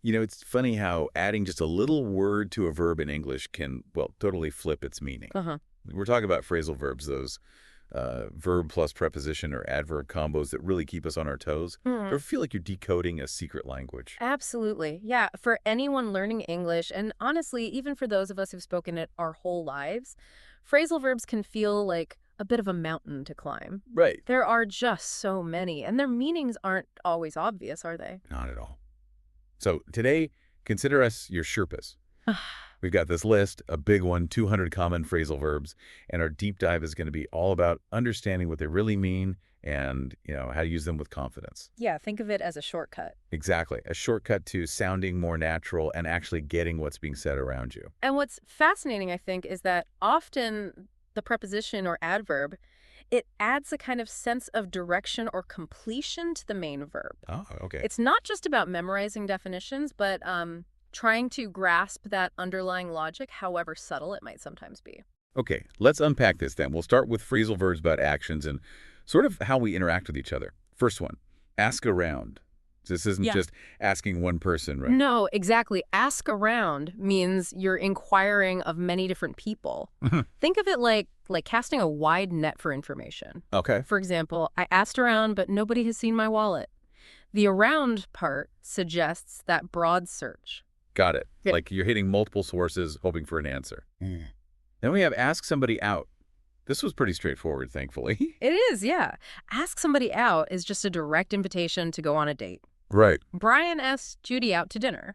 You know, it's funny how adding just a little word to a verb in English can, well, totally flip its meaning. Uh-huh. We're talking about phrasal verbs, those verb plus preposition or adverb combos that really keep us on our toes. Hmm. Or feel like you're decoding a secret language. Absolutely. Yeah. For anyone learning English, and honestly, even for those of us who've spoken it our whole lives, phrasal verbs can feel like a bit of a mountain to climb. Right. There are just so many, and their meanings aren't always obvious, are they? Not at all. So today, consider us your Sherpas. We've got this list, a big one, 200 common phrasal verbs, and our deep dive is going to be all about understanding what they really mean and, how to use them with confidence. Yeah, think of it as a shortcut. Exactly. A shortcut to sounding more natural and actually getting what's being said around you. And what's fascinating, I think, is that often the preposition or adverb, it adds a kind of sense of direction or completion to the main verb. Oh, okay. It's not just about memorizing definitions, but trying to grasp that underlying logic, however subtle it might sometimes be. Okay, let's unpack this then. We'll start with phrasal verbs about actions and sort of how we interact with each other. First one, ask around. This isn't just asking one person, right? No, exactly. Ask around means you're inquiring of many different people. Think of it like casting a wide net for information. Okay. For example, I asked around, but nobody has seen my wallet. The around part suggests that broad search. Got it. Yeah. Like you're hitting multiple sources hoping for an answer. Then we have ask somebody out. This was pretty straightforward, thankfully. It is, yeah. Ask somebody out is just a direct invitation to go on a date. Right. Brian asked Judy out to dinner.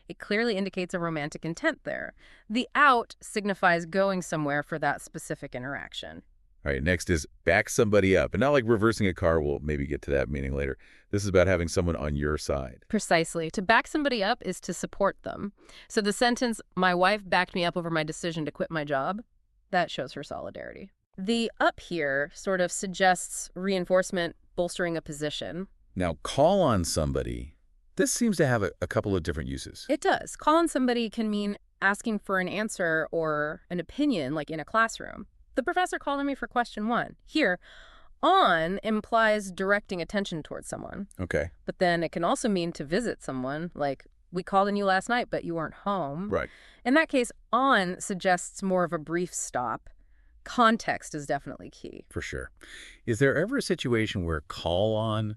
It clearly indicates a romantic intent there. The out signifies going somewhere for that specific interaction. All right, next is back somebody up. And not like reversing a car. We'll maybe get to that meaning later. This is about having someone on your side. Precisely. To back somebody up is to support them. So the sentence, my wife backed me up over my decision to quit my job, that shows her solidarity. The up here sort of suggests reinforcement, bolstering a position. Now, call on somebody. This seems to have a couple of different uses. It does. Call on somebody can mean asking for an answer or an opinion, like in a classroom. The professor called on me for question 1. Here, on implies directing attention towards someone. Okay. But then it can also mean to visit someone, like, we called on you last night, but you weren't home. Right. In that case, on suggests more of a brief stop. Context is definitely key. For sure. Is there ever a situation where call on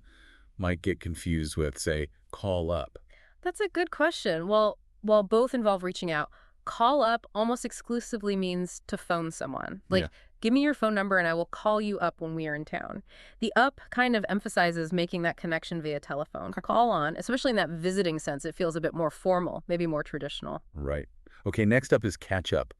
might get confused with, say, call up? That's a good question. Well, while both involve reaching out, call up almost exclusively means to phone someone. Like, give me your phone number and I will call you up when we are in town. The up kind of emphasizes making that connection via telephone. Call on, especially in that visiting sense, it feels a bit more formal, maybe more traditional. Right. Okay, next up is catch up.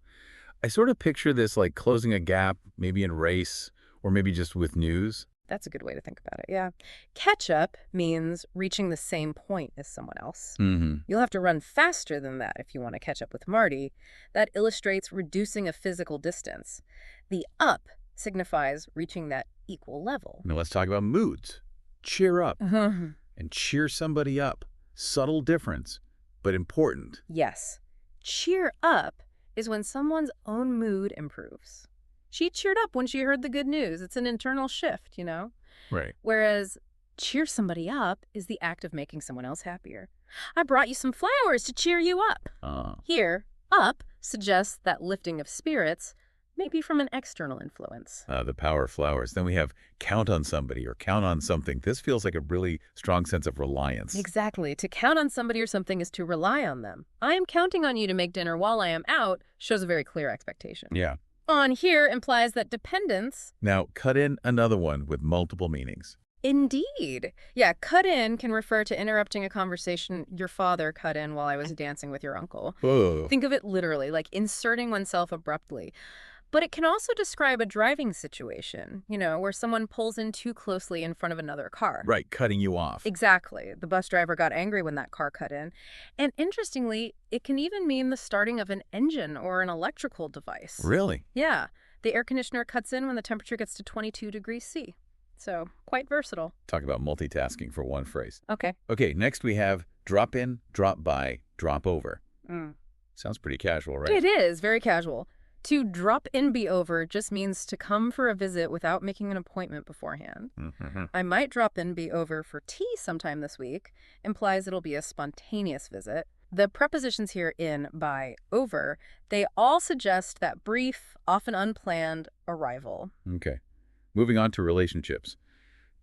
I sort of picture this like closing a gap, maybe in race or maybe just with news. That's a good way to think about it, yeah. Catch up means reaching the same point as someone else. Mm-hmm. You'll have to run faster than that if you want to catch up with Marty. That illustrates reducing a physical distance. The up signifies reaching that equal level. Now let's talk about moods. Cheer up and cheer somebody up. Subtle difference, but important. Yes. Cheer up is when someone's own mood improves. She cheered up when she heard the good news. It's an internal shift, Right. Whereas cheer somebody up is the act of making someone else happier. I brought you some flowers to cheer you up. Here, up suggests that lifting of spirits, maybe from an external influence. The power of flowers. Then we have count on somebody or count on something. This feels like a really strong sense of reliance. Exactly. To count on somebody or something is to rely on them. I am counting on you to make dinner while I am out shows a very clear expectation. Yeah. On here implies that dependence. Now, cut in another one with multiple meanings. Indeed. Yeah, cut in can refer to interrupting a conversation your father cut in while I was dancing with your uncle. Whoa. Think of it literally, like inserting oneself abruptly. But it can also describe a driving situation, where someone pulls in too closely in front of another car. Right, cutting you off. Exactly. The bus driver got angry when that car cut in. And interestingly, it can even mean the starting of an engine or an electrical device. Really? Yeah. The air conditioner cuts in when the temperature gets to 22 degrees C. So, quite versatile. Talk about multitasking for one phrase. Okay. Okay, next we have drop in, drop by, drop over. Sounds pretty casual, right? It is very casual. To drop in be over just means to come for a visit without making an appointment beforehand. I might drop in be over for tea sometime this week implies it'll be a spontaneous visit. The prepositions here in, by, over, they all suggest that brief, often unplanned arrival. Okay. Moving on to relationships.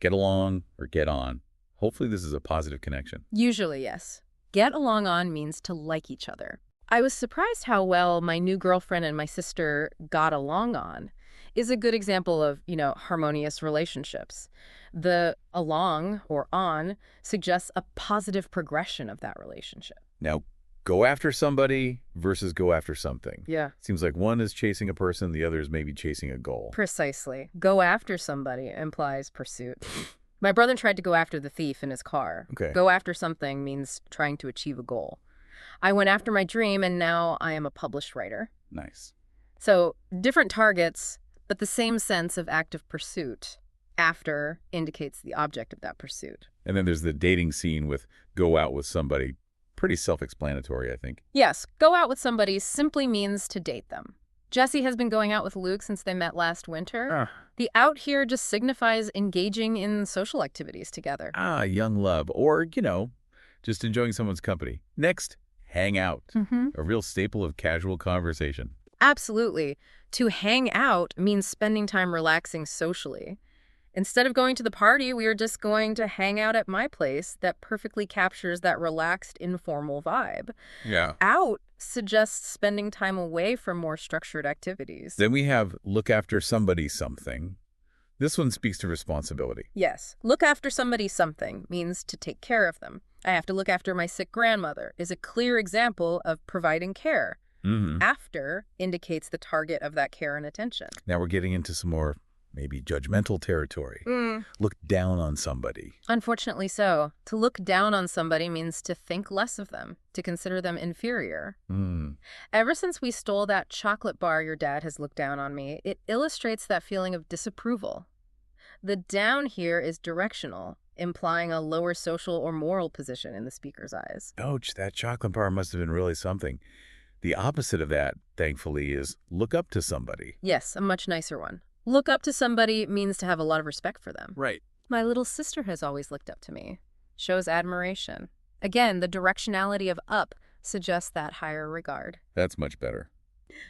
Get along or get on. Hopefully this is a positive connection. Usually, yes. Get along on means to like each other. I was surprised how well my new girlfriend and my sister got along on is a good example of, harmonious relationships. The along or on suggests a positive progression of that relationship. Now, go after somebody versus go after something. Yeah. Seems like one is chasing a person, the other is maybe chasing a goal. Precisely. Go after somebody implies pursuit. My brother tried to go after the thief in his car. Okay. Go after something means trying to achieve a goal. I went after my dream, and now I am a published writer. Nice. So, different targets, but the same sense of active pursuit. After indicates the object of that pursuit. And then there's the dating scene with go out with somebody. Pretty self-explanatory, I think. Yes, go out with somebody simply means to date them. Jesse has been going out with Luke since they met last winter. The out here just signifies engaging in social activities together. Young love. Or, just enjoying someone's company. Next, hang out. A real staple of casual conversation. Absolutely. To hang out means spending time relaxing socially. Instead of going to the party, we are just going to hang out at my place. That perfectly captures that relaxed, informal vibe. Yeah. Out suggests spending time away from more structured activities. Then we have look after somebody something. This one speaks to responsibility. Yes. Look after somebody something means to take care of them. I have to look after my sick grandmother is a clear example of providing care. After indicates the target of that care and attention. Now we're getting into some more maybe judgmental territory. Look down on somebody. Unfortunately so. To look down on somebody means to think less of them, to consider them inferior. Ever since we stole that chocolate bar your dad has looked down on me, it illustrates that feeling of disapproval. The down here is directional, implying a lower social or moral position in the speaker's eyes. Ouch, that chocolate bar must have been really something. The opposite of that, thankfully, is look up to somebody. Yes, a much nicer one. Look up to somebody means to have a lot of respect for them. Right. My little sister has always looked up to me. Shows admiration. Again, the directionality of up suggests that higher regard. That's much better.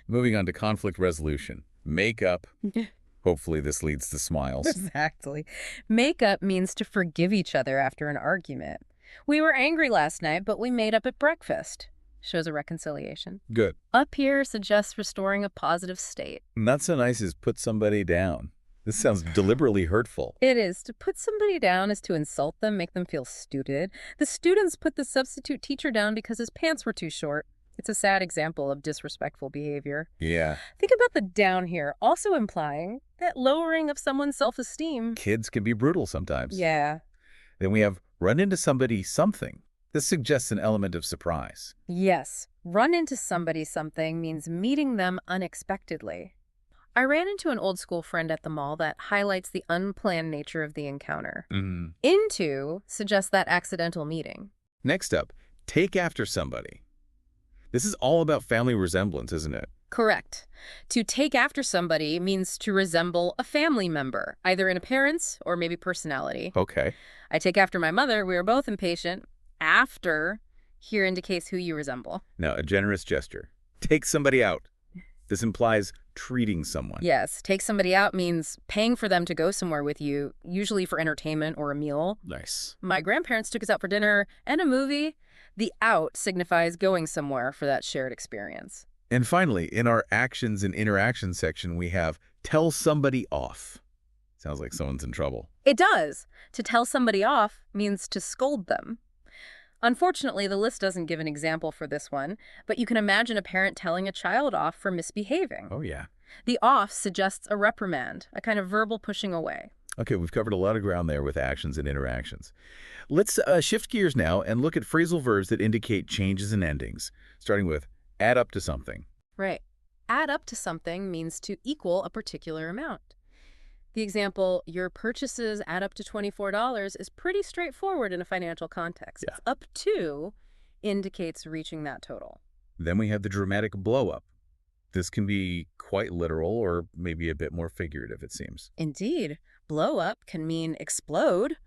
Moving on to conflict resolution. Make up. Hopefully this leads to smiles. Exactly. Make up means to forgive each other after an argument. We were angry last night, but we made up at breakfast. Shows a reconciliation. Good. Up here suggests restoring a positive state. Not so nice as put somebody down. This sounds deliberately hurtful. It is. To put somebody down is to insult them, make them feel stupid. The students put the substitute teacher down because his pants were too short. It's a sad example of disrespectful behavior. Yeah. Think about the down here, also implying that lowering of someone's self-esteem. Kids can be brutal sometimes. Yeah. Then we have run into somebody something. This suggests an element of surprise. Yes. Run into somebody something means meeting them unexpectedly. I ran into an old school friend at the mall that highlights the unplanned nature of the encounter. Into suggests that accidental meeting. Next up, take after somebody. This is all about family resemblance, isn't it? Correct. To take after somebody means to resemble a family member, either in appearance or maybe personality. Okay. I take after my mother. We are both impatient. After here indicates who you resemble. Now, a generous gesture. Take somebody out. This implies treating someone. Yes. Take somebody out means paying for them to go somewhere with you, usually for entertainment or a meal. Nice. My grandparents took us out for dinner and a movie. The out signifies going somewhere for that shared experience. And finally, in our actions and interactions section, we have tell somebody off. Sounds like someone's in trouble. It does. To tell somebody off means to scold them. Unfortunately, the list doesn't give an example for this one, but you can imagine a parent telling a child off for misbehaving. Oh, yeah. The off suggests a reprimand, a kind of verbal pushing away. Okay, we've covered a lot of ground there with actions and interactions. Let's shift gears now and look at phrasal verbs that indicate changes and endings, starting with add up to something. Right. Add up to something means to equal a particular amount. The example, your purchases add up to $24 is pretty straightforward in a financial context. Yeah. Up to indicates reaching that total. Then we have the dramatic blow up. This can be quite literal or maybe a bit more figurative, it seems. Indeed. Blow up can mean explode.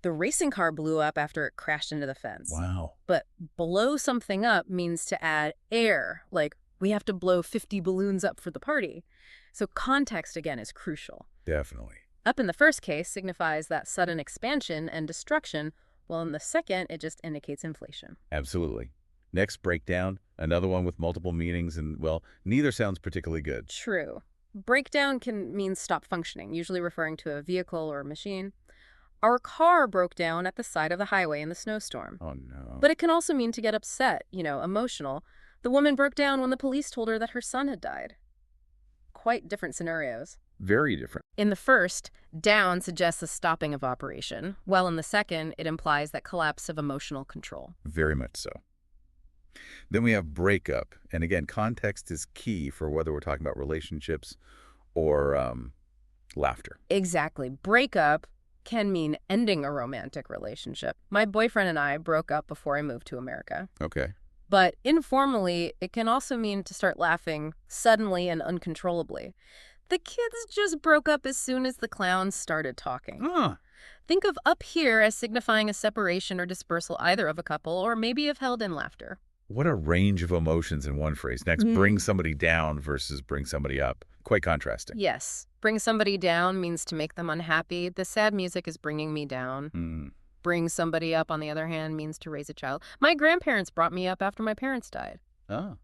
The racing car blew up after it crashed into the fence. Wow. But blow something up means to add air, like we have to blow 50 balloons up for the party. So context, again, is crucial. Definitely. Up in the first case signifies that sudden expansion and destruction, while in the second, it just indicates inflation. Absolutely. Next, breakdown, another one with multiple meanings, and, well, neither sounds particularly good. True. Breakdown can mean stop functioning, usually referring to a vehicle or a machine. Our car broke down at the side of the highway in the snowstorm. Oh, no. But it can also mean to get upset, emotional. The woman broke down when the police told her that her son had died. Quite different scenarios. Very different. In the first, down suggests a stopping of operation, while in the second, it implies that collapse of emotional control. Very much so. Then we have breakup. And again, context is key for whether we're talking about relationships or laughter. Exactly. Breakup can mean ending a romantic relationship. My boyfriend and I broke up before I moved to America. Okay. But informally, it can also mean to start laughing suddenly and uncontrollably. The kids just broke up as soon as the clowns started talking. Ah. Think of up here as signifying a separation or dispersal either of a couple or maybe of held-in laughter. What a range of emotions in one phrase. Next, bring somebody down versus bring somebody up. Quite contrasting. Yes. Bring somebody down means to make them unhappy. The sad music is bringing me down. Bring somebody up, on the other hand, means to raise a child. My grandparents brought me up after my parents died. Ah.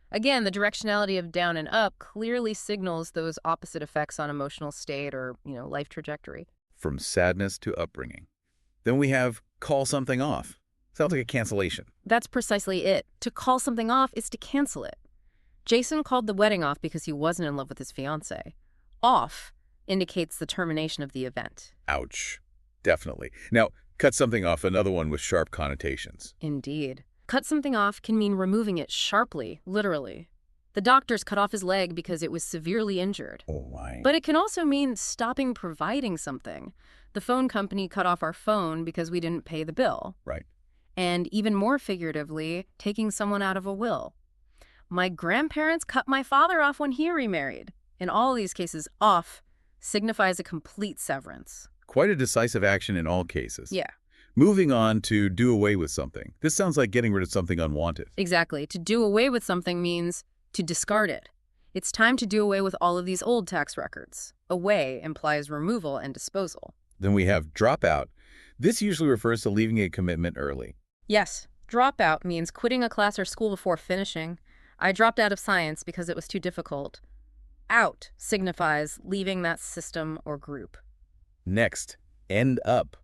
Again, the directionality of down and up clearly signals those opposite effects on emotional state or, life trajectory. From sadness to upbringing. Then we have call something off. Sounds like a cancellation. That's precisely it. To call something off is to cancel it. Jason called the wedding off because he wasn't in love with his fiancée. Off indicates the termination of the event. Ouch. Definitely. Now, cut something off, another one with sharp connotations. Indeed. Cut something off can mean removing it sharply, literally. The doctors cut off his leg because it was severely injured. Oh, my. But it can also mean stopping providing something. The phone company cut off our phone because we didn't pay the bill. Right. And even more figuratively, taking someone out of a will. My grandparents cut my father off when he remarried. In all these cases, off signifies a complete severance. Quite a decisive action in all cases. Yeah. Moving on to do away with something. This sounds like getting rid of something unwanted. Exactly. To do away with something means to discard it. It's time to do away with all of these old tax records. Away implies removal and disposal. Then we have drop out. This usually refers to leaving a commitment early. Yes. Drop out means quitting a class or school before finishing. I dropped out of science because it was too difficult. Out signifies leaving that system or group. Next, end up.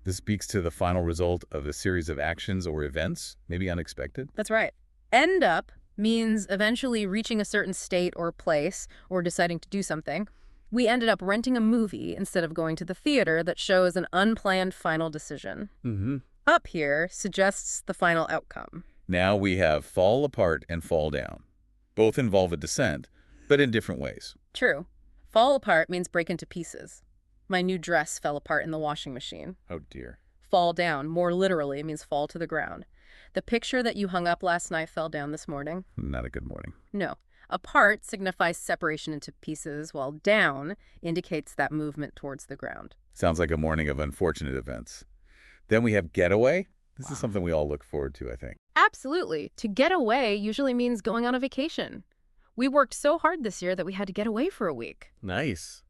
This speaks to the final result of a series of actions or events, maybe unexpected. That's right. End up means eventually reaching a certain state or place or deciding to do something. We ended up renting a movie instead of going to the theater that shows an unplanned final decision. Up here suggests the final outcome. Now we have fall apart and fall down. Both involve a descent, but in different ways. True. Fall apart means break into pieces. My new dress fell apart in the washing machine. Oh, dear. Fall down, more literally, means fall to the ground. The picture that you hung up last night fell down this morning. Not a good morning. No. Apart signifies separation into pieces, while down indicates that movement towards the ground. Sounds like a morning of unfortunate events. Then we have getaway. This is something we all look forward to, I think. Absolutely. To get away usually means going on a vacation. We worked so hard this year that we had to get away for a week. Nice.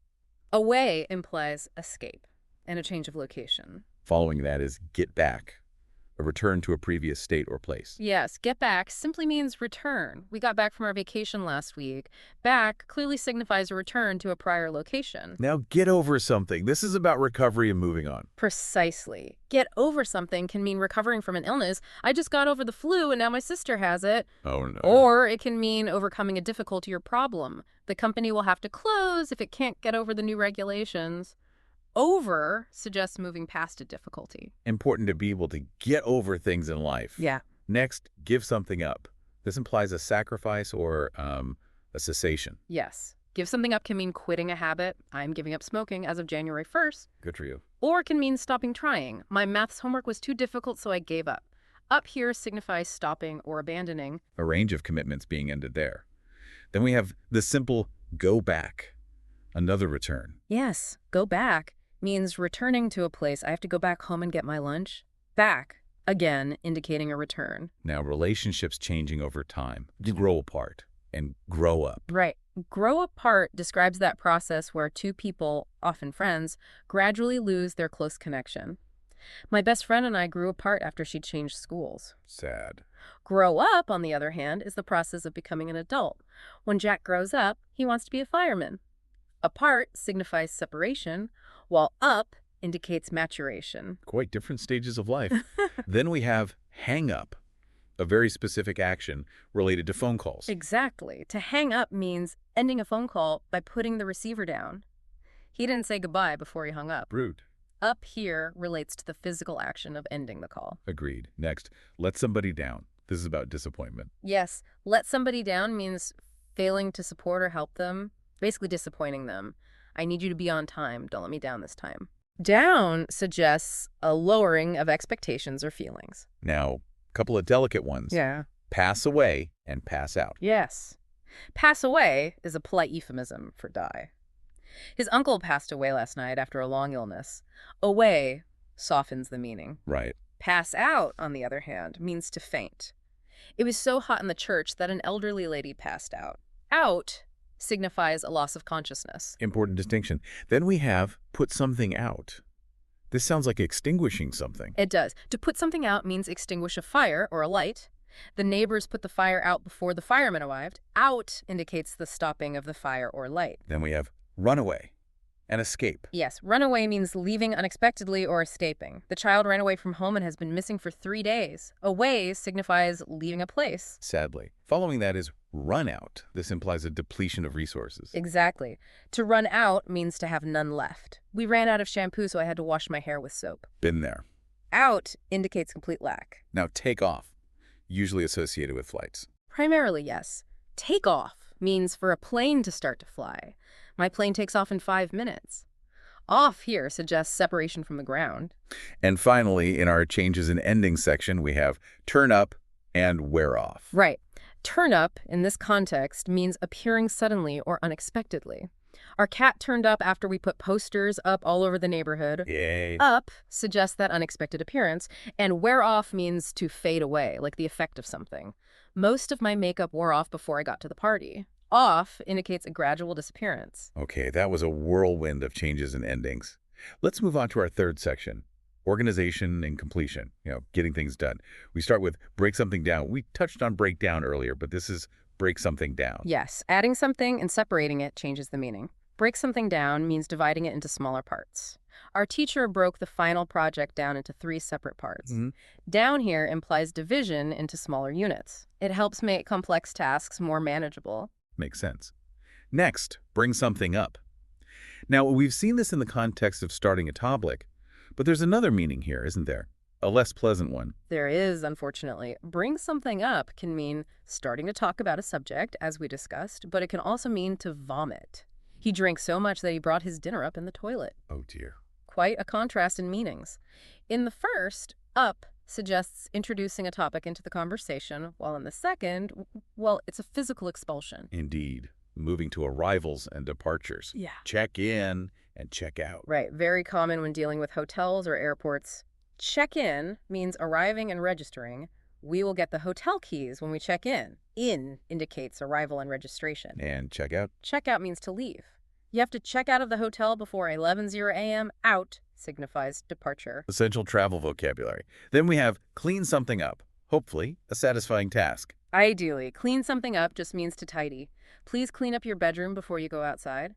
Away implies escape and a change of location. Following that is get back, a return to a previous state or place. Yes, get back simply means return. We got back from our vacation last week. Back clearly signifies a return to a prior location. Now get over something. This is about recovery and moving on. Precisely. Get over something can mean recovering from an illness. I just got over the flu and now my sister has it. Oh, no. Or it can mean overcoming a difficulty or problem. The company will have to close if it can't get over the new regulations. Over suggests moving past a difficulty. Important to be able to get over things in life. Yeah. Next, give something up. This implies a sacrifice or a cessation. Yes. Give something up can mean quitting a habit. I'm giving up smoking as of January 1st. Good for you. Or it can mean stopping trying. My maths homework was too difficult, so I gave up. Up here signifies stopping or abandoning. A range of commitments being ended there. Then we have the simple go back, another return. Yes, go back means returning to a place. I have to go back home and get my lunch. Back, again, indicating a return. Now, relationships changing over time. Grow apart and grow up. Right. Grow apart describes that process where two people, often friends, gradually lose their close connection. My best friend and I grew apart after she changed schools. Sad. Grow up, on the other hand, is the process of becoming an adult. When Jack grows up, he wants to be a fireman. Apart signifies separation, while up indicates maturation. Quite different stages of life. Then we have hang up, a very specific action related to phone calls. Exactly. To hang up means ending a phone call by putting the receiver down. He didn't say goodbye before he hung up. Rude. Up here relates to the physical action of ending the call. Agreed. Next, let somebody down. This is about disappointment. Yes, let somebody down means failing to support or help them, basically disappointing them. I need you to be on time. Don't let me down this time. Down suggests a lowering of expectations or feelings. Now, a couple of delicate ones. Yeah. Pass away and pass out. Yes. Pass away is a polite euphemism for die. His uncle passed away last night after a long illness. Away softens the meaning. Right. Pass out, on the other hand, means to faint. It was so hot in the church that an elderly lady passed out. Out signifies a loss of consciousness. Important distinction. Then we have put something out. This sounds like extinguishing something. It does. To put something out means extinguish a fire or a light. The neighbors put the fire out before the firemen arrived. Out indicates the stopping of the fire or light. Then we have run away and escape. Yes, run away means leaving unexpectedly or escaping. The child ran away from home and has been missing for 3 days. Away signifies leaving a place. Sadly. Following that is run out. This implies a depletion of resources. Exactly. To run out means to have none left. We ran out of shampoo, so I had to wash my hair with soap. Been there. Out indicates complete lack. Now take off, usually associated with flights. Primarily, yes. Take off means for a plane to start to fly. My plane takes off in 5 minutes. Off here suggests separation from the ground. And finally, in our changes and endings section, we have turn up and wear off. Right. Turn up, in this context, means appearing suddenly or unexpectedly. Our cat turned up after we put posters up all over the neighborhood. Yay. Up suggests that unexpected appearance, and wear off means to fade away, like the effect of something. Most of my makeup wore off before I got to the party. Off indicates a gradual disappearance. Okay, that was a whirlwind of changes and endings. Let's move on to our third section, organization and completion, getting things done. We start with break something down. We touched on break down earlier, but this is break something down. Yes, adding something and separating it changes the meaning. Break something down means dividing it into smaller parts. Our teacher broke the final project down into 3 separate parts. Down here implies division into smaller units. It helps make complex tasks more manageable. Makes sense. Next, bring something up. Now, we've seen this in the context of starting a topic, but there's another meaning here, isn't there? A less pleasant one. There is, unfortunately. Bring something up can mean starting to talk about a subject, as we discussed, but it can also mean to vomit. He drank so much that he brought his dinner up in the toilet. Oh, dear. Quite a contrast in meanings. In the first, up suggests introducing a topic into the conversation, while in the second, well, it's a physical expulsion. Indeed. Moving to arrivals and departures. Yeah. Check in and check out. Right. Very common when dealing with hotels or airports. Check-in means arriving and registering. We will get the hotel keys when we check in. In indicates arrival and registration. And check out? Check out means to leave. You have to check out of the hotel before 11:00 a.m. Out signifies departure. Essential travel vocabulary. Then we have clean something up. Hopefully, a satisfying task. Ideally, clean something up just means to tidy. Please clean up your bedroom before you go outside.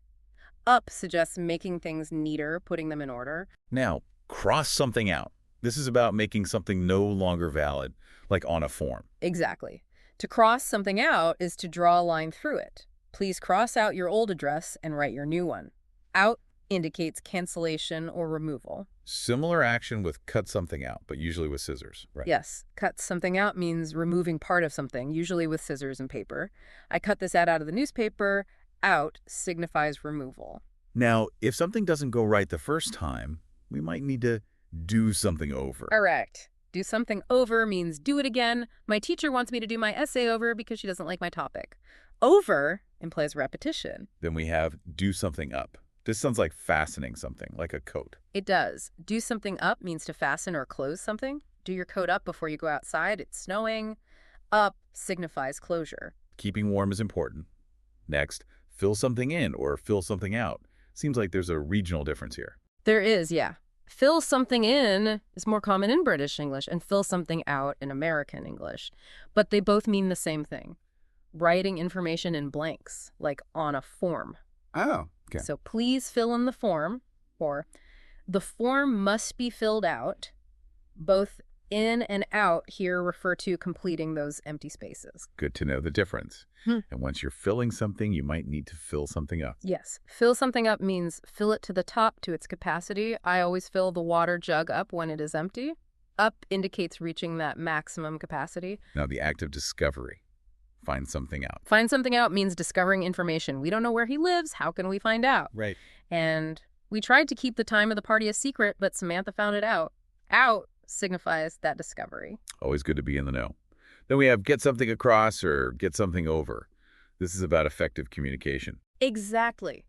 Up suggests making things neater, putting them in order. Now, cross something out. This is about making something no longer valid, like on a form. Exactly. To cross something out is to draw a line through it. Please cross out your old address and write your new one. Out indicates cancellation or removal. Similar action with cut something out, but usually with scissors, right? Yes, cut something out means removing part of something, usually with scissors and paper. I cut this ad out of the newspaper. Out signifies removal. Now, if something doesn't go right the first time, we might need to do something over. Correct. Do something over means do it again. My teacher wants me to do my essay over because she doesn't like my topic. Over implies repetition. Then we have do something up. This sounds like fastening something, like a coat. It does. Do something up means to fasten or close something. Do your coat up before you go outside. It's snowing. Up signifies closure. Keeping warm is important. Next, fill something in or fill something out. Seems like there's a regional difference here. There is, yeah. Fill something in is more common in British English and fill something out in American English. But they both mean the same thing. Writing information in blanks, like on a form. Oh, okay. So please fill in the form, or the form must be filled out. Both in and out here refer to completing those empty spaces. Good to know the difference. And once you're filling something, you might need to fill something up. Yes. Fill something up means fill it to the top to its capacity. I always fill the water jug up when it is empty. Up indicates reaching that maximum capacity. Now, the act of discovery. Find something out. Find something out means discovering information. We don't know where he lives. How can we find out? Right. And we tried to keep the time of the party a secret, but Samantha found it out. Out signifies that discovery. Always good to be in the know. Then we have get something across or get something over. This is about effective communication. Exactly.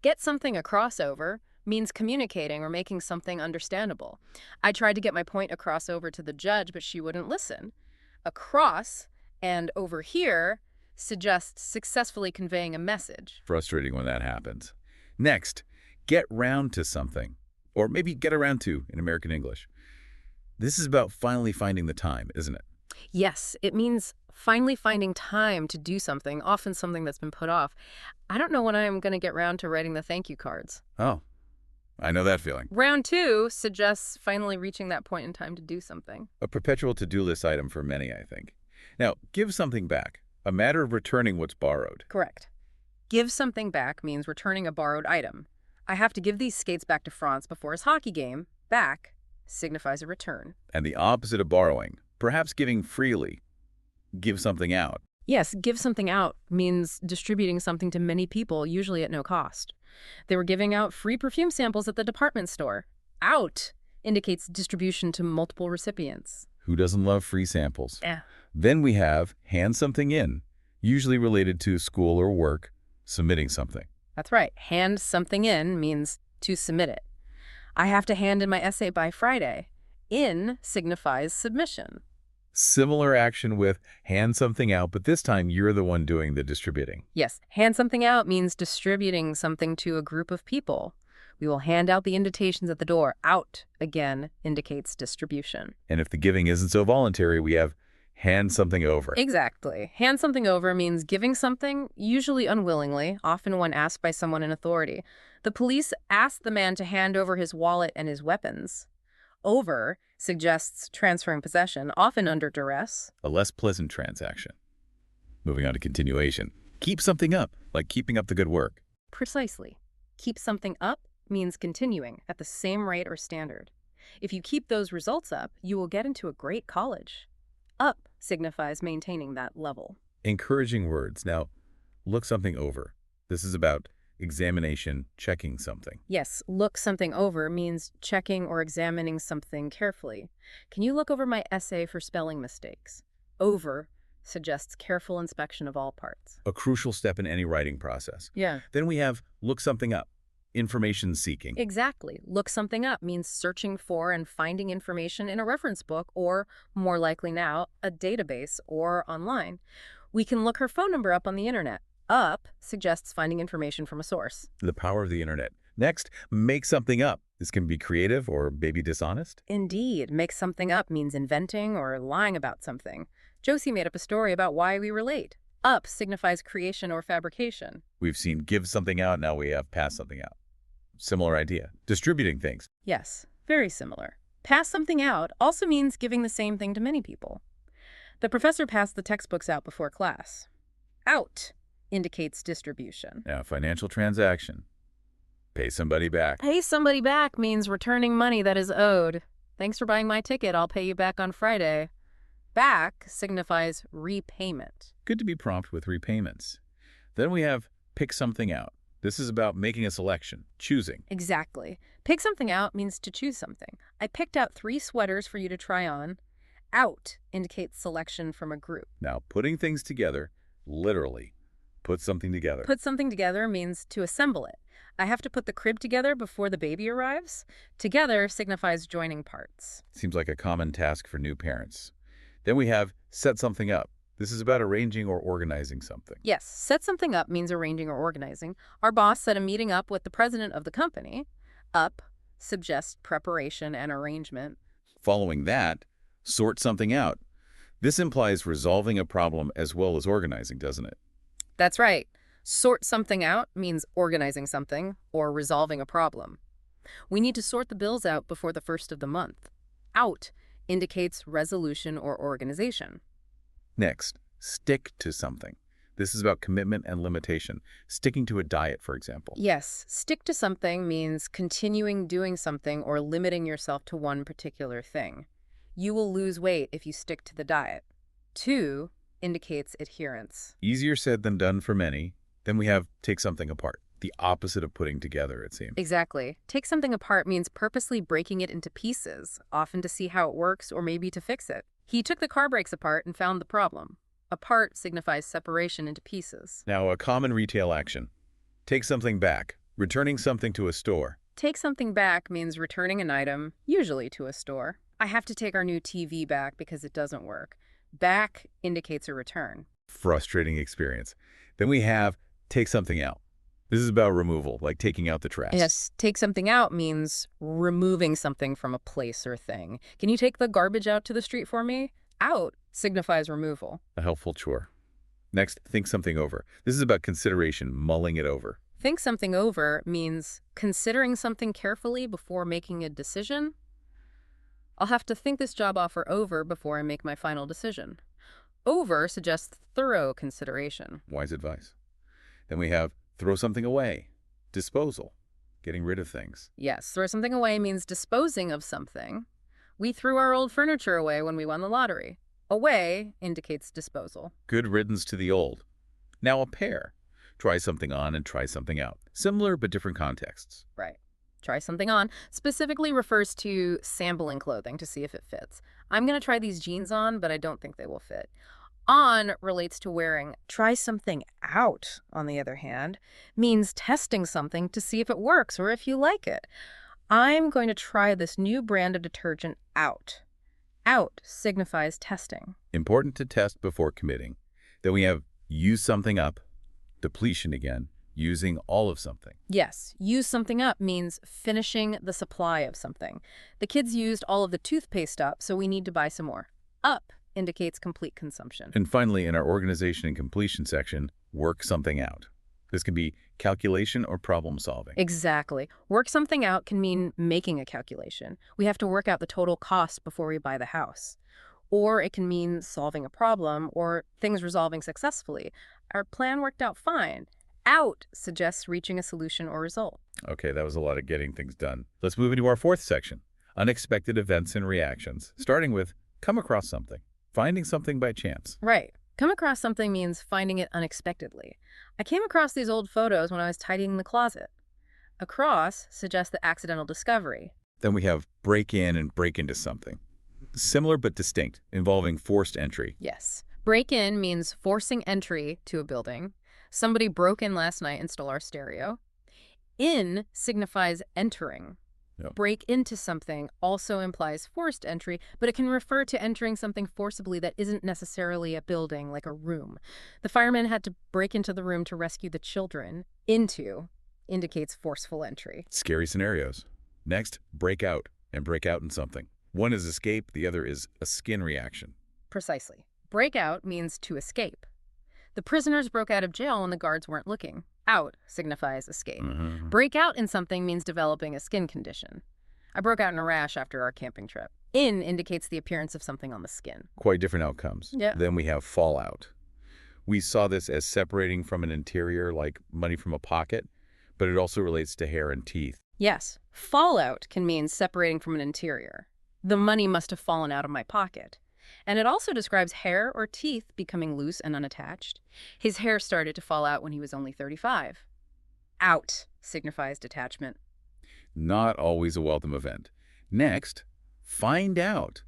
Get something across over means communicating or making something understandable. I tried to get my point across over to the judge, but she wouldn't listen. Across and over here suggests successfully conveying a message. Frustrating when that happens. Next, get round to something. Or maybe get around to in American English. This is about finally finding the time, isn't it? Yes, it means finally finding time to do something, often something that's been put off. I don't know when I'm going to get round to writing the thank you cards. Oh, I know that feeling. Round 2 suggests finally reaching that point in time to do something. A perpetual to-do list item for many, I think. Now, give something back. A matter of returning what's borrowed. Correct. Give something back means returning a borrowed item. I have to give these skates back to Franz before his hockey game. Back signifies a return. And the opposite of borrowing, perhaps giving freely. Give something out. Yes, give something out means distributing something to many people, usually at no cost. They were giving out free perfume samples at the department store. Out indicates distribution to multiple recipients. Who doesn't love free samples? Yeah. Then we have hand something in, usually related to school or work, submitting something. That's right. Hand something in means to submit it. I have to hand in my essay by Friday. In signifies submission. Similar action with hand something out, but this time you're the one doing the distributing. Yes, hand something out means distributing something to a group of people. We will hand out the invitations at the door. Out, again, indicates distribution. And if the giving isn't so voluntary, we have hand something over. Exactly. Hand something over means giving something, usually unwillingly, often when asked by someone in authority. The police asked the man to hand over his wallet and his weapons. Over suggests transferring possession, often under duress. A less pleasant transaction. Moving on to continuation. Keep something up, like keeping up the good work. Precisely. Keep something up means continuing at the same rate or standard. If you keep those results up, you will get into a great college. Up signifies maintaining that level. Encouraging words. Now, look something over. This is about examination, checking something. Yes, look something over means checking or examining something carefully. Can you look over my essay for spelling mistakes? Over suggests careful inspection of all parts. A crucial step in any writing process. Yeah. Then we have look something up, information seeking. Exactly. Look something up means searching for and finding information in a reference book or, more likely now, a database or online. We can look her phone number up on the internet. Up suggests finding information from a source. The power of the internet. Next, make something up. This can be creative or maybe dishonest. Indeed. Make something up means inventing or lying about something. Josie made up a story about why we were late. Up signifies creation or fabrication. We've seen give something out, now we have pass something out. Similar idea. Distributing things. Yes, very similar. Pass something out also means giving the same thing to many people. The professor passed the textbooks out before class. Out indicates distribution. Now, financial transaction. Pay somebody back. Pay somebody back means returning money that is owed. Thanks for buying my ticket. I'll pay you back on Friday. Back signifies repayment. Good to be prompt with repayments. Then we have pick something out. This is about making a selection, choosing. Exactly. Pick something out means to choose something. I picked out 3 sweaters for you to try on. Out indicates selection from a group. Now, putting things together, literally. Put something together. Put something together means to assemble it. I have to put the crib together before the baby arrives. Together signifies joining parts. Seems like a common task for new parents. Then we have set something up. This is about arranging or organizing something. Yes, set something up means arranging or organizing. Our boss set a meeting up with the president of the company. Up suggests preparation and arrangement. Following that, sort something out. This implies resolving a problem as well as organizing, doesn't it? That's right. Sort something out means organizing something or resolving a problem. We need to sort the bills out before the first of the month. Out indicates resolution or organization. Next, stick to something. This is about commitment and limitation. Sticking to a diet, for example. Yes, stick to something means continuing doing something or limiting yourself to one particular thing. You will lose weight if you stick to the diet. To indicates adherence. Easier said than done for many. Then we have take something apart. The opposite of putting together, it seems. Exactly. Take something apart means purposely breaking it into pieces, often to see how it works or maybe to fix it. He took the car brakes apart and found the problem. Apart signifies separation into pieces. Now, a common retail action. Take something back. Returning something to a store. Take something back means returning an item, usually to a store. I have to take our new TV back because it doesn't work. Back indicates a return. Frustrating experience. Then we have take something out. This is about removal, like taking out the trash. Yes, take something out means removing something from a place or thing. Can you take the garbage out to the street for me? Out signifies removal. A helpful chore. Next, think something over. This is about consideration, mulling it over. Think something over means considering something carefully before making a decision. I'll have to think this job offer over before I make my final decision. Over suggests thorough consideration. Wise advice. Then we have throw something away. Disposal. Getting rid of things. Yes, throw something away means disposing of something. We threw our old furniture away when we won the lottery. Away indicates disposal. Good riddance to the old. Now a pair. Try something on and try something out. Similar but different contexts. Right. Try something on specifically refers to sampling clothing to see if it fits. I'm going to try these jeans on, but I don't think they will fit. On relates to wearing. Try something out, on the other hand, means testing something to see if it works or if you like it. I'm going to try this new brand of detergent out. Out signifies testing. Important to test before committing. Then we have use something up. Depletion again. Using all of something. Yes, use something up means finishing the supply of something. The kids used all of the toothpaste up, so we need to buy some more. Up indicates complete consumption. And finally, in our organization and completion section, work something out. This can be calculation or problem solving. Exactly. Work something out can mean making a calculation. We have to work out the total cost before we buy the house. Or it can mean solving a problem or things resolving successfully. Our plan worked out fine. Out suggests reaching a solution or result. Okay, that was a lot of getting things done. Let's move into our fourth section, unexpected events and reactions, starting with come across something, finding something by chance. Right. Come across something means finding it unexpectedly. I came across these old photos when I was tidying the closet. Across suggests the accidental discovery. Then we have break in and break into something. Similar but distinct, involving forced entry. Yes. Break in means forcing entry to a building. Somebody broke in last night and stole our stereo. In signifies entering. Yep. Break into something also implies forced entry, but it can refer to entering something forcibly that isn't necessarily a building, like a room. The firemen had to break into the room to rescue the children. Into indicates forceful entry. Scary scenarios. Next, break out and break out in something. One is escape, the other is a skin reaction. Precisely. Break out means to escape. The prisoners broke out of jail when the guards weren't looking. Out signifies escape. Break out in something means developing a skin condition. I broke out in a rash after our camping trip. In indicates the appearance of something on the skin. Quite different outcomes. Yeah. Then we have fallout. We saw this as separating from an interior, like money from a pocket, but it also relates to hair and teeth. Yes. Fallout can mean separating from an interior. The money must have fallen out of my pocket. And it also describes hair or teeth becoming loose and unattached. His hair started to fall out when he was only 35. Out signifies detachment. Not always a welcome event. Next, find out.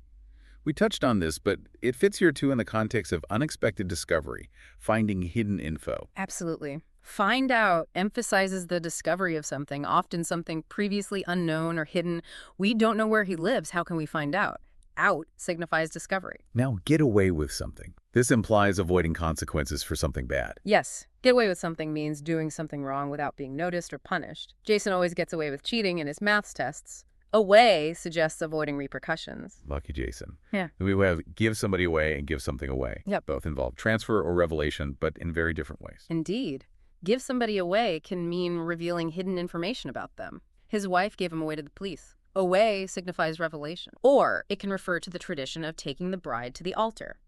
We touched on this, but it fits here too in the context of unexpected discovery, finding hidden info. Absolutely. Find out emphasizes the discovery of something, often something previously unknown or hidden. We don't know where he lives. How can we find out? Out signifies discovery. Now, get away with something. This implies avoiding consequences for something bad. Yes, get away with something means doing something wrong without being noticed or punished. Jason always gets away with cheating in his maths tests. Away suggests avoiding repercussions. Lucky Jason. Yeah. We have give somebody away and give something away. Yep. Both involve transfer or revelation, but in very different ways. Indeed. Give somebody away can mean revealing hidden information about them. His wife gave him away to the police. Away signifies revelation. Or it can refer to the tradition of taking the bride to the altar.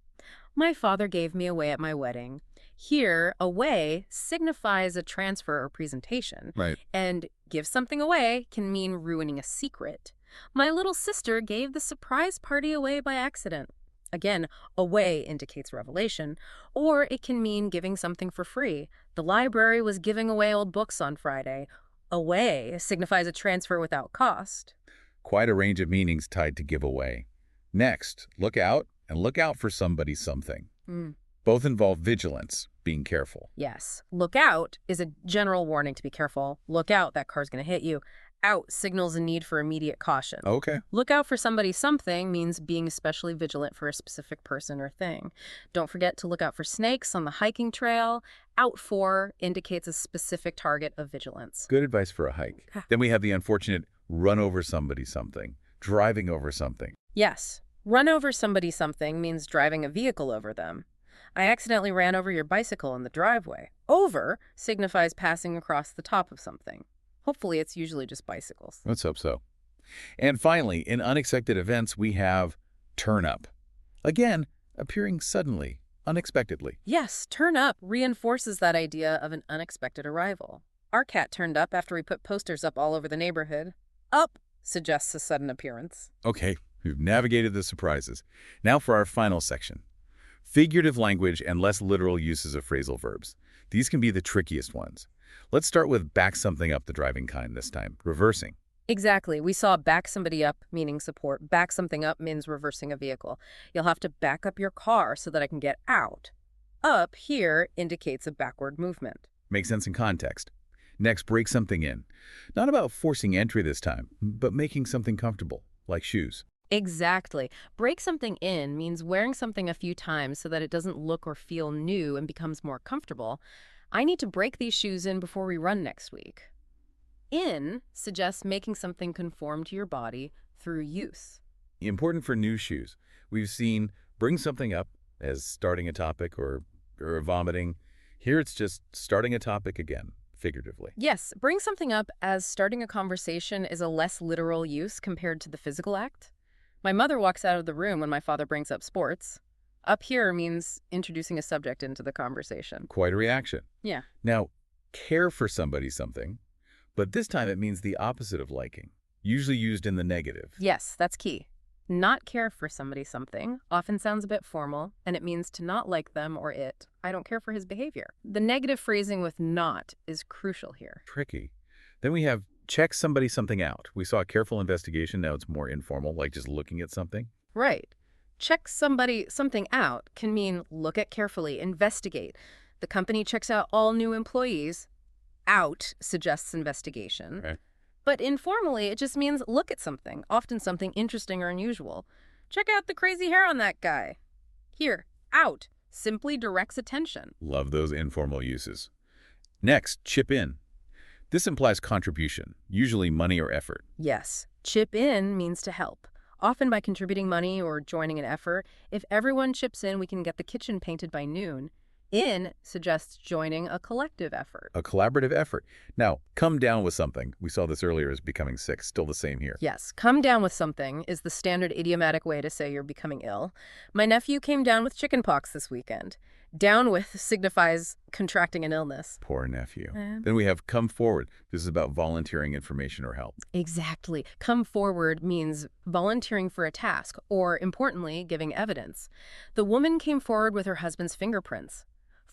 My father gave me away at my wedding. Here, away signifies a transfer or presentation. Right. And give something away can mean ruining a secret. My little sister gave the surprise party away by accident. Again, away indicates revelation, or it can mean giving something for free. The library was giving away old books on Friday. Away signifies a transfer without cost. Quite a range of meanings tied to give away. Next, look out and look out for somebody something. Both involve vigilance, being careful. Yes. Look out is a general warning to be careful. Look out, that car's going to hit you. Out signals a need for immediate caution. Okay. Look out for somebody something means being especially vigilant for a specific person or thing. Don't forget to look out for snakes on the hiking trail. Out for indicates a specific target of vigilance. Good advice for a hike. Then we have the unfortunate run over somebody something, driving over something. Yes. Run over somebody something means driving a vehicle over them. I accidentally ran over your bicycle in the driveway. Over signifies passing across the top of something. Hopefully, it's usually just bicycles. Let's hope so. And finally, in unexpected events, we have turn up. Again, appearing suddenly, unexpectedly. Yes, turn up reinforces that idea of an unexpected arrival. Our cat turned up after we put posters up all over the neighborhood. Up suggests a sudden appearance. Okay, we've navigated the surprises. Now for our final section. Figurative language and less literal uses of phrasal verbs. These can be the trickiest ones. Let's start with back something up, the driving kind this time, reversing. Exactly. We saw back somebody up, meaning support. Back something up means reversing a vehicle. You'll have to back up your car so that I can get out. Up here indicates a backward movement. Makes sense in context. Next, break something in. Not about forcing entry this time, but making something comfortable, like shoes. Exactly. Break something in means wearing something a few times so that it doesn't look or feel new and becomes more comfortable. I need to break these shoes in before we run next week. In suggests making something conform to your body through use. Important for new shoes. We've seen bring something up as starting a topic or vomiting. Here it's just starting a topic again, figuratively. Yes, bring something up as starting a conversation is a less literal use compared to the physical act. My mother walks out of the room when my father brings up sports. Up here means introducing a subject into the conversation. Quite a reaction. Yeah. Now, care for somebody something, but this time it means the opposite of liking, usually used in the negative. Yes, that's key. Not care for somebody something often sounds a bit formal, and it means to not like them or it. I don't care for his behavior. The negative phrasing with not is crucial here. Tricky. Then we have check somebody something out. We saw a careful investigation. Now it's more informal, like just looking at something. Right. Check somebody something out can mean look at carefully, investigate. The company checks out all new employees. Out suggests investigation. Okay. But informally, it just means look at something, often something interesting or unusual. Check out the crazy hair on that guy. Here, out simply directs attention. Love those informal uses. Next, chip in. This implies contribution, usually money or effort. Yes, chip in means to help, often by contributing money or joining an effort. If everyone chips in, we can get the kitchen painted by noon. In suggests joining a collective effort. A collaborative effort. Now, come down with something. We saw this earlier as becoming sick. Still the same here. Yes, come down with something is the standard idiomatic way to say you're becoming ill. My nephew came down with chickenpox this weekend. Down with signifies contracting an illness. Poor nephew. Then we have come forward. This is about volunteering information or help. Exactly. Come forward means volunteering for a task, or importantly, giving evidence. The woman came forward with her husband's fingerprints.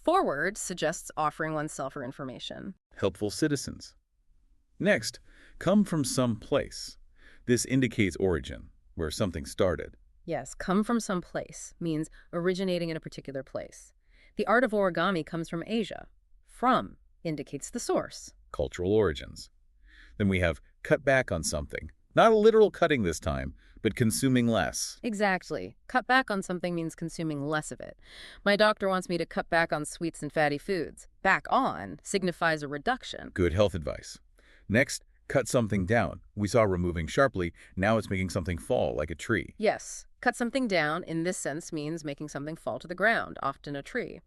Forward suggests offering oneself for information. Helpful citizens. Next, come from some place. This indicates origin, where something started. Yes, come from some place means originating in a particular place. The art of origami comes from Asia. From indicates the source. Cultural origins. Then we have cut back on something. Not a literal cutting this time, but consuming less. Exactly. Cut back on something means consuming less of it. My doctor wants me to cut back on sweets and fatty foods. Back on signifies a reduction. Good health advice. Next, cut something down. We saw removing sharply. Now it's making something fall, like a tree. Yes, cut something down in this sense means making something fall to the ground, often a tree.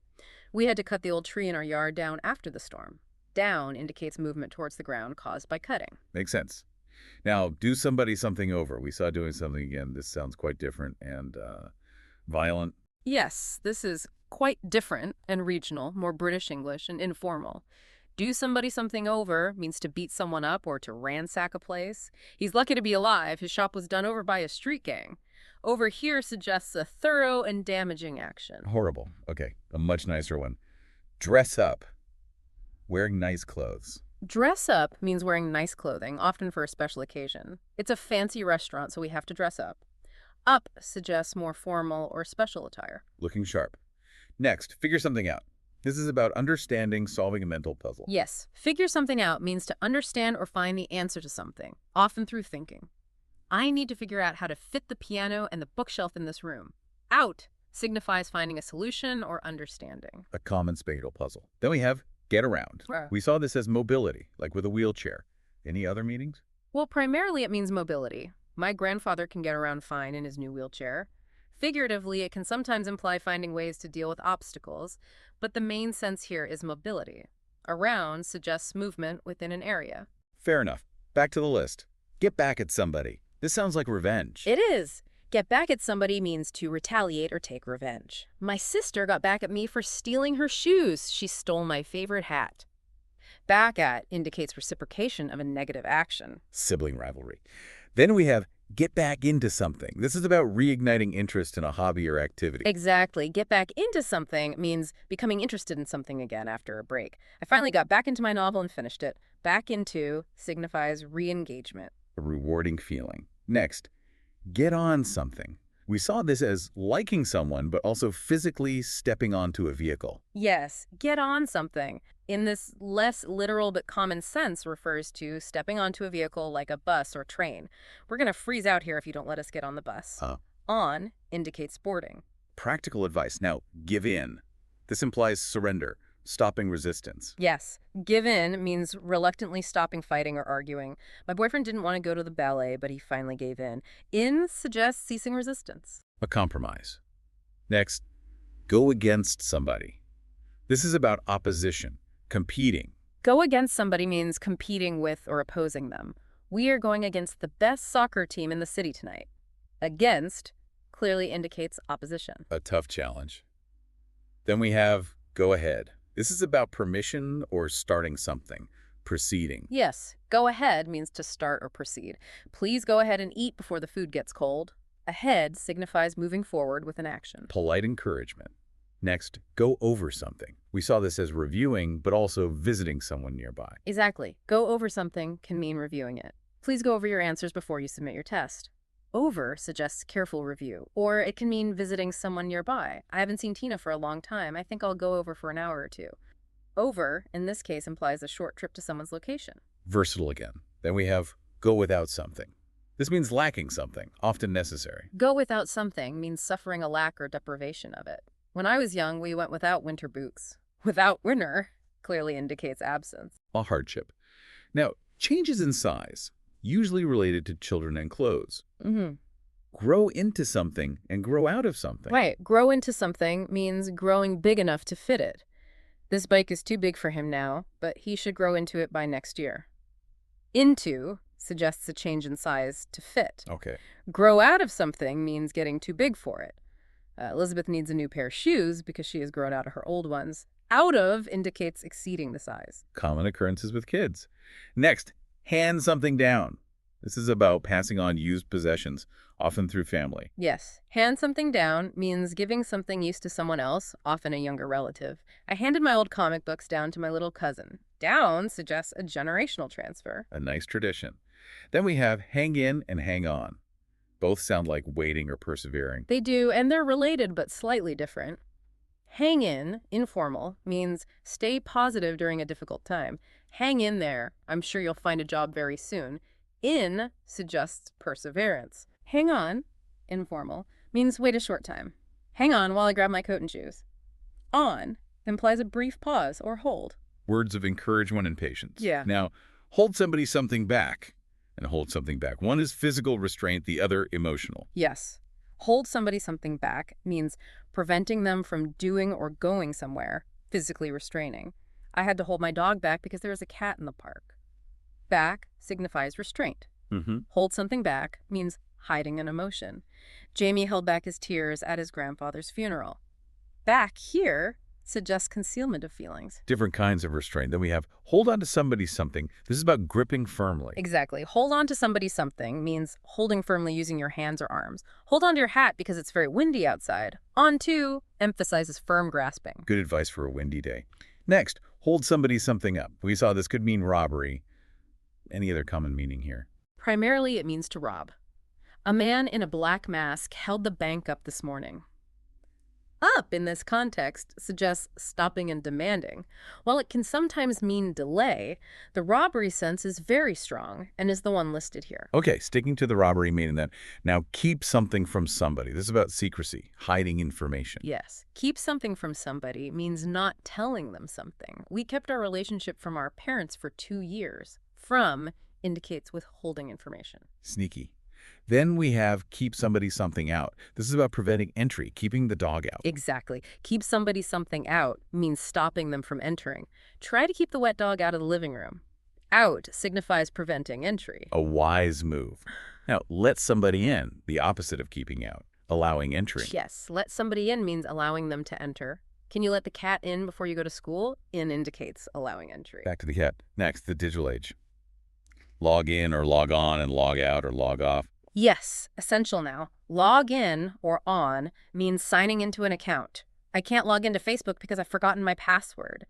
We had to cut the old tree in our yard down after the storm. Down indicates movement towards the ground caused by cutting. Makes sense. Now, do somebody something over. We saw doing something again. This sounds quite different and violent. Yes, this is quite different and regional, more British English and informal. Do somebody something over means to beat someone up or to ransack a place. He's lucky to be alive. His shop was done over by a street gang. Over here suggests a thorough and damaging action. Horrible. Okay, a much nicer one. Dress up. Wearing nice clothes. Dress up means wearing nice clothing, often for a special occasion. It's a fancy restaurant, so we have to dress up. Up suggests more formal or special attire. Looking sharp. Next, figure something out. This is about understanding, solving a mental puzzle. Yes, figure something out means to understand or find the answer to something, often through thinking. I need to figure out how to fit the piano and the bookshelf in this room. Out signifies finding a solution or understanding. A common spatial puzzle. Then we have get around. We saw this as mobility, like with a wheelchair. Any other meanings? Well, primarily it means mobility. My grandfather can get around fine in his new wheelchair. Figuratively, it can sometimes imply finding ways to deal with obstacles, but the main sense here is mobility. Around suggests movement within an area. Fair enough. Back to the list. Get back at somebody. This sounds like revenge. It is. Get back at somebody means to retaliate or take revenge. My sister got back at me for stealing her shoes. She stole my favorite hat. Back at indicates reciprocation of a negative action. Sibling rivalry. Then we have get back into something. This is about reigniting interest in a hobby or activity. Exactly. Get back into something means becoming interested in something again after a break. I finally got back into my novel and finished it. Back into signifies re-engagement. A rewarding feeling. Next, get on something. We saw this as liking someone, but also physically stepping onto a vehicle. Yes, get on something. In this less literal but common sense refers to stepping onto a vehicle like a bus or train. We're going to freeze out here if you don't let us get on the bus. On indicates boarding. Practical advice. Now, give in. This implies surrender, stopping resistance. Yes, give in means reluctantly stopping fighting or arguing. My boyfriend didn't want to go to the ballet, but he finally gave in. In suggests ceasing resistance. A compromise. Next, go against somebody. This is about opposition, competing. Go against somebody means competing with or opposing them. We are going against the best soccer team in the city tonight. Against clearly indicates opposition. A tough challenge. Then we have go ahead. This is about permission or starting something, proceeding. Yes, go ahead means to start or proceed. Please go ahead and eat before the food gets cold. Ahead signifies moving forward with an action. Polite encouragement. Next, go over something. We saw this as reviewing, but also visiting someone nearby. Exactly. Go over something can mean reviewing it. Please go over your answers before you submit your test. Over suggests careful review, or it can mean visiting someone nearby. I haven't seen Tina for a long time. I think I'll go over for an hour or two. Over, in this case, implies a short trip to someone's location. Versatile again. Then we have go without something. This means lacking something, often necessary. Go without something means suffering a lack or deprivation of it. When I was young, we went without winter boots. Without winter clearly indicates absence. A hardship. Now, changes in size, usually related to children and clothes. Grow into something and grow out of something. Right. Grow into something means growing big enough to fit it. This bike is too big for him now, but he should grow into it by next year. Into suggests a change in size to fit. Okay. Grow out of something means getting too big for it. Elizabeth needs a new pair of shoes because she has grown out of her old ones. Out of indicates exceeding the size. Common occurrences with kids. Next, hand something down. This is about passing on used possessions, often through family. Yes. Hand something down means giving something used to someone else, often a younger relative. I handed my old comic books down to my little cousin. Down suggests a generational transfer. A nice tradition. Then we have hang in and hang on. Both sound like waiting or persevering. They do, and they're related but slightly different. Hang in, informal, means stay positive during a difficult time. Hang in there. I'm sure you'll find a job very soon. In suggests perseverance. Hang on, informal, means wait a short time. Hang on while I grab my coat and shoes. On implies a brief pause or hold. Words of encouragement and patience. Yeah. Now, hold somebody something back and hold something back. One is physical restraint, the other emotional. Yes. Hold somebody something back means preventing them from doing or going somewhere, physically restraining. I had to hold my dog back because there was a cat in the park. Back signifies restraint. Hold something back means hiding an emotion. Jamie held back his tears at his grandfather's funeral. Back here suggests concealment of feelings. Different kinds of restraint. Then we have hold on to somebody something. This is about gripping firmly. Exactly. Hold on to somebody something means holding firmly using your hands or arms. Hold on to your hat because it's very windy outside. On to emphasizes firm grasping. Good advice for a windy day. Next, hold somebody something up. We saw this could mean robbery. Any other common meaning here? Primarily, it means to rob. A man in a black mask held the bank up this morning. Up in this context suggests stopping and demanding. While it can sometimes mean delay, the robbery sense is very strong and is the one listed here. Okay, sticking to the robbery meaning that. Now, keep something from somebody. This is about secrecy, hiding information. Yes. Keep something from somebody means not telling them something. We kept our relationship from our parents for 2 years. From indicates withholding information. Sneaky. Then we have keep somebody something out. This is about preventing entry, keeping the dog out. Exactly. Keep somebody something out means stopping them from entering. Try to keep the wet dog out of the living room. Out signifies preventing entry. A wise move. Now, let somebody in, the opposite of keeping out, allowing entry. Yes, let somebody in means allowing them to enter. Can you let the cat in before you go to school? In indicates allowing entry. Back to the cat. Next, the digital age. Log in or log on and log out or log off. Yes, essential now. Log in or on means signing into an account. I can't log into Facebook because I've forgotten my password.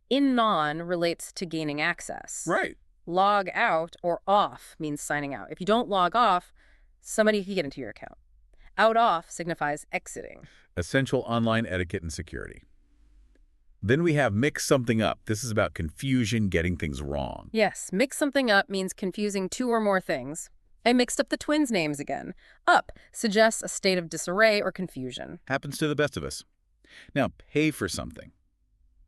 In non relates to gaining access. Right. Log out or off means signing out. If you don't log off, somebody can get into your account. Out off signifies exiting. Essential online etiquette and security. Then we have mix something up. This is about confusion, getting things wrong. Yes, mix something up means confusing 2 or more things. I mixed up the twins' names again. Up suggests a state of disarray or confusion. Happens to the best of us. Now, pay for something.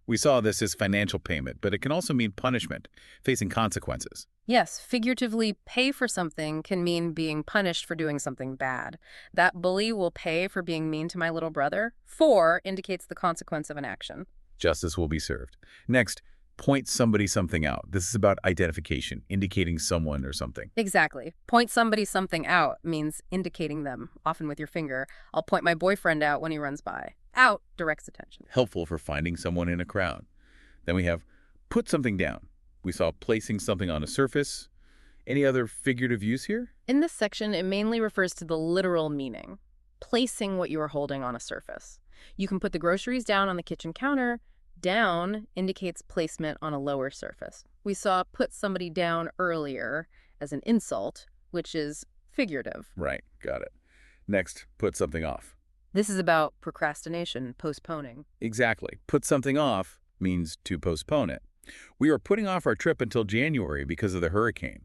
We saw this as financial payment, but it can also mean punishment, facing consequences. Yes, figuratively, pay for something can mean being punished for doing something bad. That bully will pay for being mean to my little brother. For indicates the consequence of an action. Justice will be served. Next, point somebody something out. This is about identification, indicating someone or something. Exactly. Point somebody something out means indicating them, often with your finger. I'll point my boyfriend out when he runs by. Out directs attention. Helpful for finding someone in a crowd. Then we have put something down. We saw placing something on a surface. Any other figurative use here? In this section, it mainly refers to the literal meaning, placing what you are holding on a surface. You can put the groceries down on the kitchen counter. Down indicates placement on a lower surface. We saw put somebody down earlier as an insult, which is figurative. Right, got it. Next, put something off. This is about procrastination, postponing. Exactly. Put something off means to postpone it. We are putting off our trip until January because of the hurricane.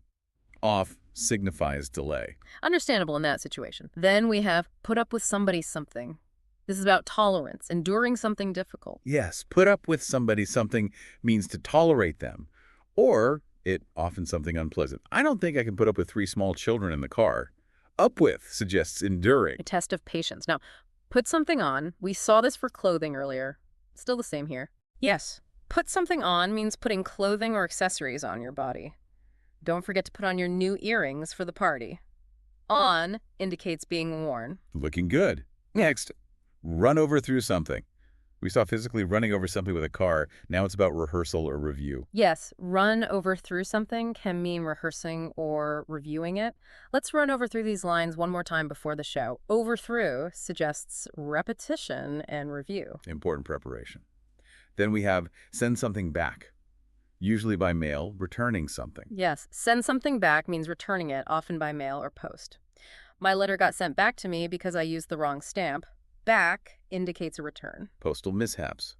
Off signifies delay. Understandable in that situation. Then we have put up with somebody something. This is about tolerance, enduring something difficult. Yes, put up with somebody something means to tolerate them, or it often something unpleasant. I don't think I can put up with 3 small children in the car. Up with suggests enduring. A test of patience. Now, put something on. We saw this for clothing earlier. Still the same here. Yes, put something on means putting clothing or accessories on your body. Don't forget to put on your new earrings for the party. On indicates being worn. Looking good. Next, run over through something. We saw physically running over something with a car. Now it's about rehearsal or review. Yes, run over through something can mean rehearsing or reviewing it. Let's run over through these lines one more time before the show. Over through suggests repetition and review. Important preparation. Then we have send something back, usually by mail, returning something. Yes, send something back means returning it, often by mail or post. My letter got sent back to me because I used the wrong stamp. Back indicates a return. Postal mishaps.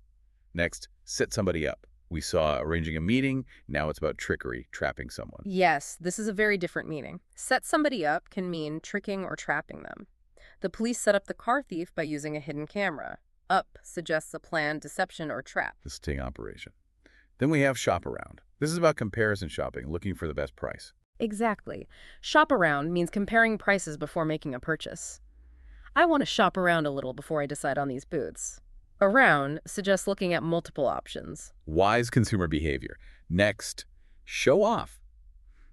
Next, set somebody up. We saw arranging a meeting. Now it's about trickery, trapping someone. Yes, this is a very different meaning. Set somebody up can mean tricking or trapping them. The police set up the car thief by using a hidden camera. Up suggests a planned deception or trap. The sting operation. Then we have shop around. This is about comparison shopping, looking for the best price. Exactly. Shop around means comparing prices before making a purchase. I want to shop around a little before I decide on these boots. Around suggests looking at multiple options. Wise consumer behavior. Next, show off.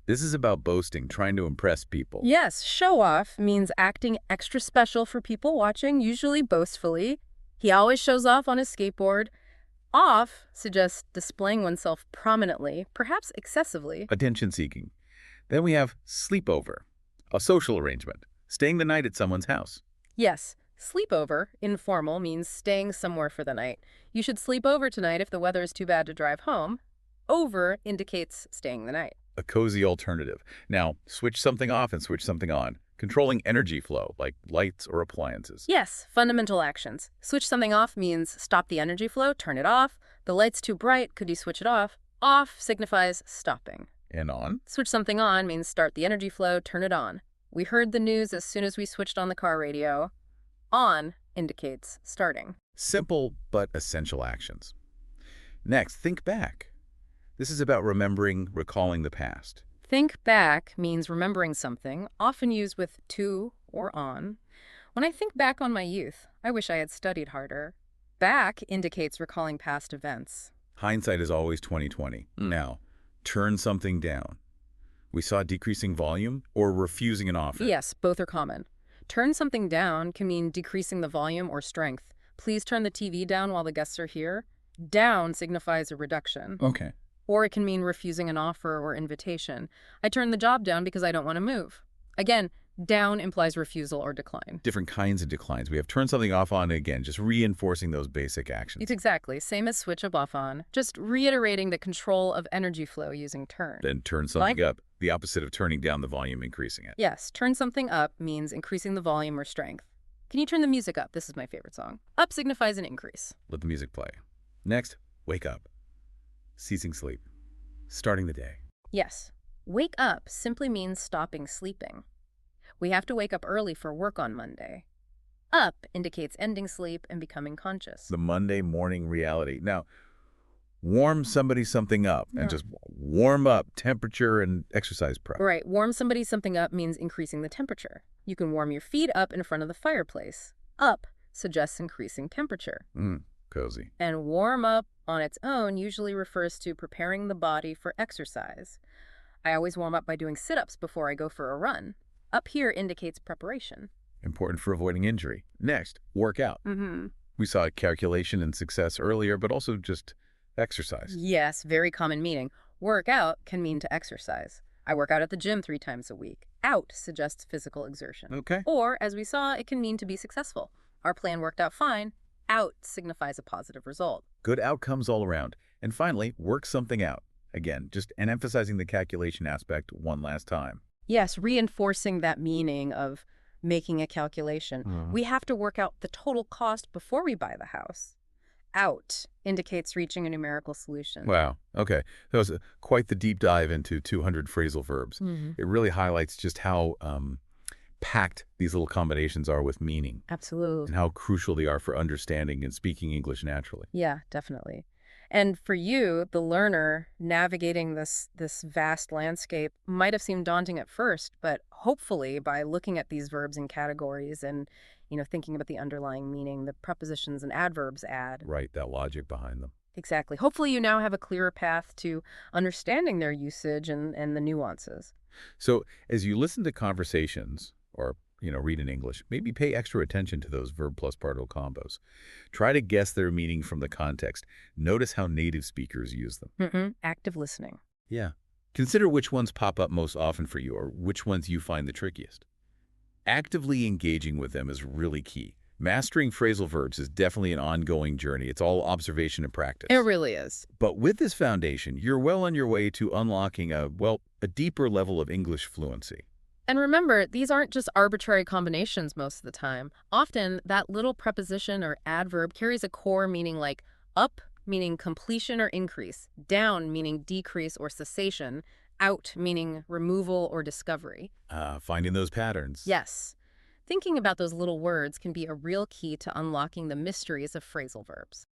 This is about boasting, trying to impress people. Yes, show off means acting extra special for people watching, usually boastfully. He always shows off on his skateboard. Off suggests displaying oneself prominently, perhaps excessively. Attention seeking. Then we have sleepover, a social arrangement, staying the night at someone's house. Yes, sleepover, informal, means staying somewhere for the night. You should sleep over tonight if the weather is too bad to drive home. Over indicates staying the night. A cozy alternative. Now, switch something off and switch something on. Controlling energy flow, like lights or appliances. Yes, fundamental actions. Switch something off means stop the energy flow, turn it off. The light's too bright, could you switch it off? Off signifies stopping. And on. Switch something on means start the energy flow, turn it on. We heard the news as soon as we switched on the car radio. On indicates starting. Simple but essential actions. Next, think back. This is about remembering, recalling the past. Think back means remembering something, often used with to or on. When I think back on my youth, I wish I had studied harder. Back indicates recalling past events. Hindsight is always 20/20. Now, turn something down. We saw decreasing volume or refusing an offer. Yes, both are common. Turn something down can mean decreasing the volume or strength. Please turn the TV down while the guests are here. Down signifies a reduction. Okay. Or it can mean refusing an offer or invitation. I turned the job down because I don't want to move. Again, down implies refusal or decline. Different kinds of declines. We have turn something off on again, just reinforcing those basic actions. It's exactly. Same as switch up off on. Just reiterating the control of energy flow using turn. Then turn something up, the opposite of turning down the volume, increasing it. Yes, turn something up means increasing the volume or strength. Can you turn the music up? This is my favorite song. Up signifies an increase. Let the music play. Next, wake up. Ceasing sleep. Starting the day. Yes. Wake up simply means stopping sleeping. We have to wake up early for work on Monday. Up indicates ending sleep and becoming conscious. The Monday morning reality. Now, warm somebody something up and just warm up temperature and exercise prep. Right. Warm somebody something up means increasing the temperature. You can warm your feet up in front of the fireplace. Up suggests increasing temperature. Cozy. And warm up on its own usually refers to preparing the body for exercise. I always warm up by doing sit-ups before I go for a run. Up here indicates preparation. Important for avoiding injury. Next, work out. We saw calculation and success earlier, but also just exercise. Yes, very common meaning. Work out can mean to exercise. I work out at the gym 3 times a week. Out suggests physical exertion. Okay. Or, as we saw, it can mean to be successful. Our plan worked out fine. Out signifies a positive result. Good outcomes all around. And finally, work something out. Again, just emphasizing the calculation aspect one last time. Yes, reinforcing that meaning of making a calculation. We have to work out the total cost before we buy the house. Out indicates reaching a numerical solution. Wow. Okay. That was quite the deep dive into 200 phrasal verbs. It really highlights just how packed these little combinations are with meaning. Absolutely. And how crucial they are for understanding and speaking English naturally. Yeah, definitely. And for you, the learner, navigating this vast landscape might have seemed daunting at first, but hopefully by looking at these verbs and categories and, thinking about the underlying meaning, the prepositions and adverbs add. Right, that logic behind them. Exactly. Hopefully you now have a clearer path to understanding their usage and the nuances. So as you listen to conversations or read in English, maybe pay extra attention to those verb plus particle combos. Try to guess their meaning from the context. Notice how native speakers use them. Active listening. Yeah. Consider which ones pop up most often for you or which ones you find the trickiest. Actively engaging with them is really key. Mastering phrasal verbs is definitely an ongoing journey. It's all observation and practice. It really is. But with this foundation, you're well on your way to unlocking a deeper level of English fluency. And remember, these aren't just arbitrary combinations most of the time. Often, that little preposition or adverb carries a core meaning like up, meaning completion or increase, down, meaning decrease or cessation, out, meaning removal or discovery. Finding those patterns. Yes. Thinking about those little words can be a real key to unlocking the mysteries of phrasal verbs.